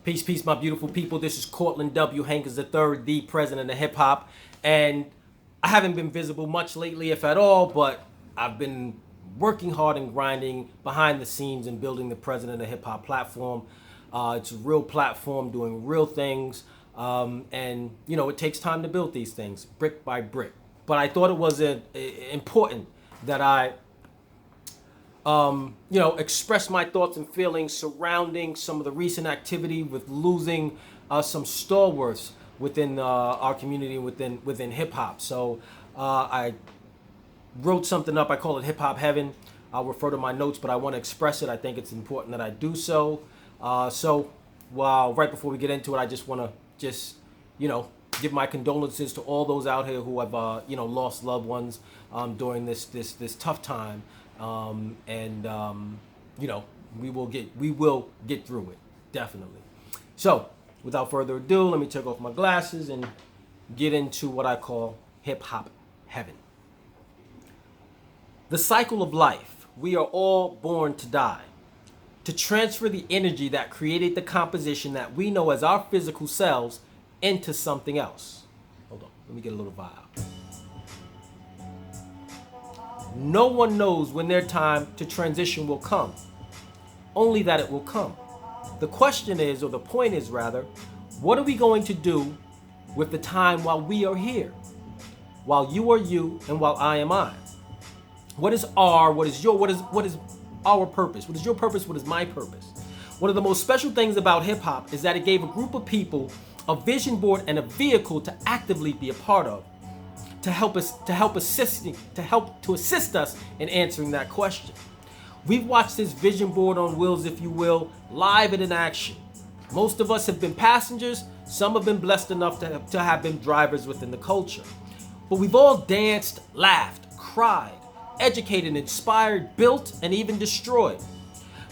Peace, peace, my beautiful people. This is Cortland W. Hankins III, the president of hip hop. And I haven't been visible much lately, if at all, but I've been working hard and grinding behind the scenes and building the president of hip hop platform. It's a real platform doing real things. And, you know, it takes time to build these things brick by brick. But I thought it was important that I express my thoughts and feelings surrounding some of the recent activity with losing some stalwarts within our community, within hip hop. So I wrote something up. I call it Hip Hop Heaven. I'll refer to my notes, but I want to express it. I think it's important that I do so. Right before we get into it, I just want to give my condolences to all those out here who have lost loved ones during this tough time. We will get through it, definitely. So, without further ado, let me take off my glasses and get into what I call hip hop heaven. The cycle of life. We are all born to die, to transfer the energy that created the composition that we know as our physical selves into something else. Hold on, let me get a little vibe. No one knows when their time to transition will come, only that it will come. The question is, or the point is rather, what are we going to do with the time while we are here? While you are you and while I am I? What is our purpose? What is your purpose? What is my purpose? One of the most special things about hip hop is that it gave a group of people a vision board and a vehicle to actively be a part of. To assist us in answering that question. We've watched this vision board on wheels, if you will, live and in action. Most of us have been passengers, some have been blessed enough to have been drivers within the culture. But we've all danced, laughed, cried, educated, inspired, built, and even destroyed.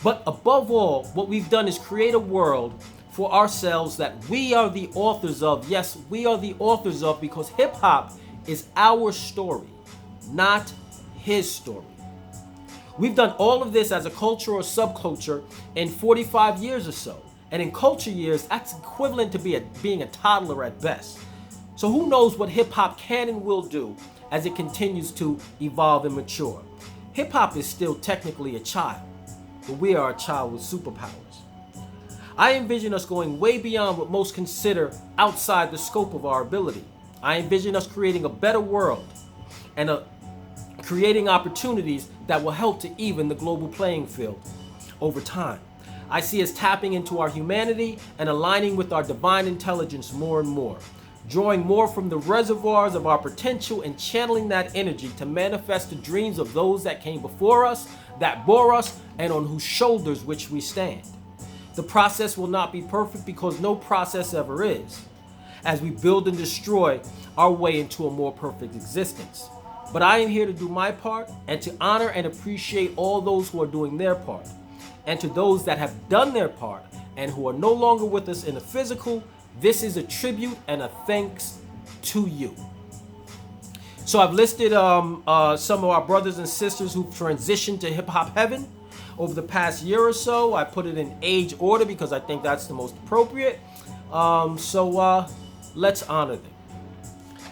But above all, what we've done is create a world for ourselves that we are the authors of. Yes, we are the authors of, because hip hop is our story, not his story. We've done all of this as a culture or subculture in 45 years or so. And in culture years, that's equivalent to being a toddler at best. So who knows what hip hop can and will do as it continues to evolve and mature. Hip hop is still technically a child, but we are a child with superpowers. I envision us going way beyond what most consider outside the scope of our ability. I envision us creating a better world and creating opportunities that will help to even the global playing field over time. I see us tapping into our humanity and aligning with our divine intelligence more and more, drawing more from the reservoirs of our potential and channeling that energy to manifest the dreams of those that came before us, that bore us, and on whose shoulders which we stand. The process will not be perfect because no process ever is, as we build and destroy our way into a more perfect existence. But I am here to do my part and to honor and appreciate all those who are doing their part. And to those that have done their part and who are no longer with us in the physical, this is a tribute and a thanks to you. So I've listed some of our brothers and sisters who've transitioned to hip hop heaven over the past year or so. I put it in age order because I think that's the most appropriate. Let's honor them.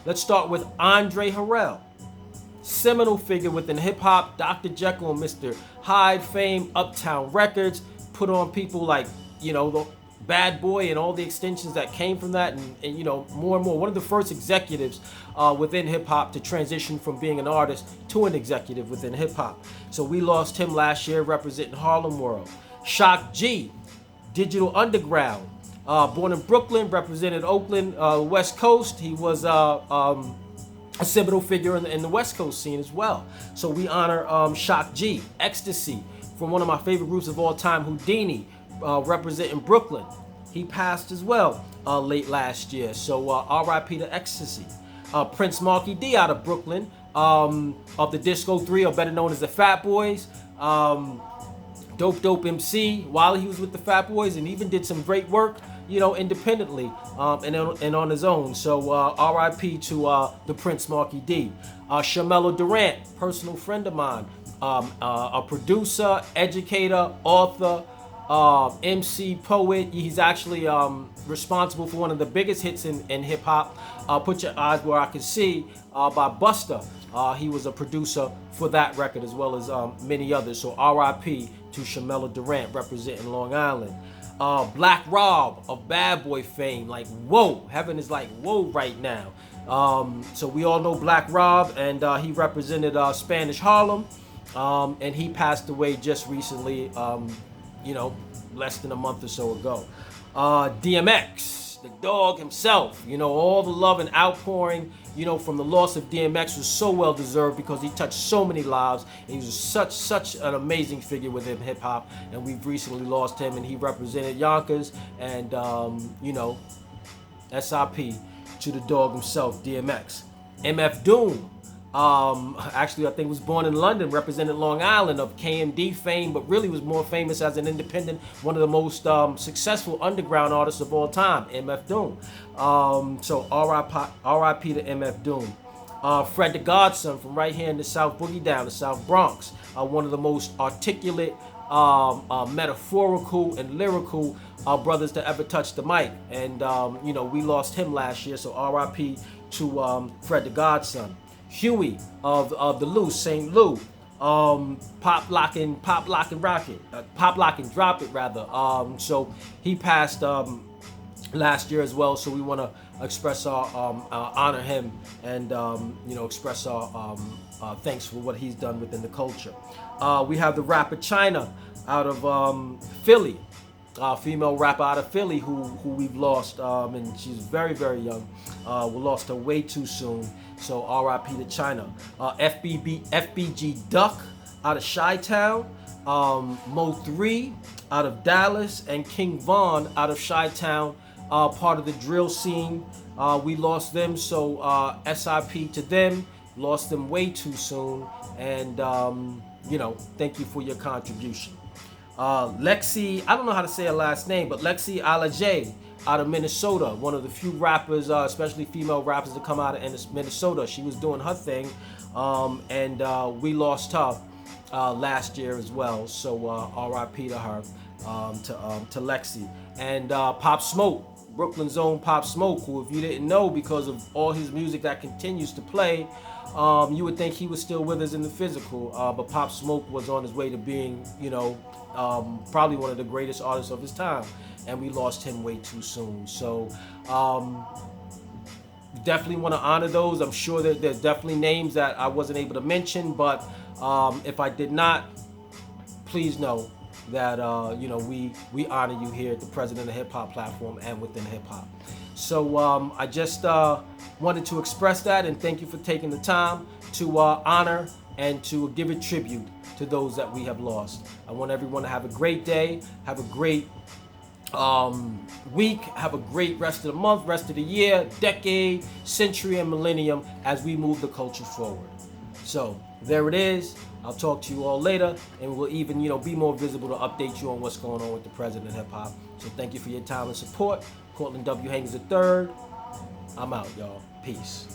Let's start with Andre Harrell, seminal figure within hip hop, Dr. Jekyll and Mr. Hyde fame, Uptown Records, put on people like, the Bad Boy and all the extensions that came from that, and more and more. One of the first executives within hip hop to transition from being an artist to an executive within hip hop. So we lost him last year representing Harlem World. Shock G, Digital Underground, born in Brooklyn, represented Oakland, West Coast. He was a seminal figure in the West Coast scene as well. So we honor Shock G. Ecstasy, from one of my favorite groups of all time, Houdini, representing Brooklyn. He passed as well late last year. So R.I.P. to Ecstasy. Prince Marky D out of Brooklyn, of the Disco 3, or better known as the Fat Boys. Dope MC while he was with the Fat Boys, and even did some great work, independently and on his own. So R.I.P. to the Prince Marky D. Shamelo Durant, personal friend of mine, a producer, educator, author, MC, poet. He's actually responsible for one of the biggest hits in hip hop, Put Your Eyes Where I Can See, by Busta. He was a producer for that record as well as many others. So R.I.P. to Shamela Durant representing Long Island. Black Rob of Bad Boy fame, like whoa, heaven is like whoa right now. So we all know Black Rob, and he represented Spanish Harlem, and he passed away just recently, less than a month or so ago. DMX, the dog himself, all the love and outpouring, from the loss of DMX was so well deserved because he touched so many lives. And he was such an amazing figure within hip hop, and we've recently lost him, and he represented Yonkers, and SIP to the dog himself, DMX. MF Doom, actually I think was born in London, represented Long Island, of KMD fame, but really was more famous as an independent, one of the most successful underground artists of all time, MF Doom. So R.I.P. to MF Doom. Fred the Godson from right here in the South Boogie Down, the South Bronx, one of the most articulate, metaphorical and lyrical brothers to ever touch the mic, and we lost him last year, so R.I.P. to Fred the Godson. Huey of the Loose, St. Lou, Pop Lock and Rocket, Pop Lock and Drop It rather. So he passed last year as well. So we want to express our honor him, and express our thanks for what he's done within the culture. We have the rapper China out of Philly. Female rapper out of Philly who we've lost, and she's very, very young. We lost her way too soon, so R.I.P. to China. FBG Duck out of Chi-Town, Mo 3 out of Dallas, and King Von out of Chi-Town, part of the drill scene. We lost them, so SIP to them. Lost them way too soon, and thank you for your contribution. Lexi, I don't know how to say her last name, but Lexi Alajay out of Minnesota, one of the few rappers, especially female rappers, to come out of Minnesota. She was doing her thing, and we lost her last year as well. So R.I.P. to her, to Lexi. And Pop Smoke, Brooklyn's own Pop Smoke, who, if you didn't know, because of all his music that continues to play, you would think he was still with us in the physical, but Pop Smoke was on his way to being, probably one of the greatest artists of his time, and we lost him way too soon. So definitely want to honor those. I'm sure that there's definitely names that I wasn't able to mention, but if I did not, please know that we honor you here at the President of Hip Hop platform and within hip hop. So I just wanted to express that, and thank you for taking the time to honor and to give a tribute to those that we have lost. I want everyone to have a great day, have a great week, have a great rest of the month, rest of the year, decade, century, and millennium as we move the culture forward. So there it is. I'll talk to you all later, and we'll even be more visible to update you on what's going on with the President of Hip Hop. So thank you for your time and support. Cortland W. Haynes III. I'm out, y'all. Peace.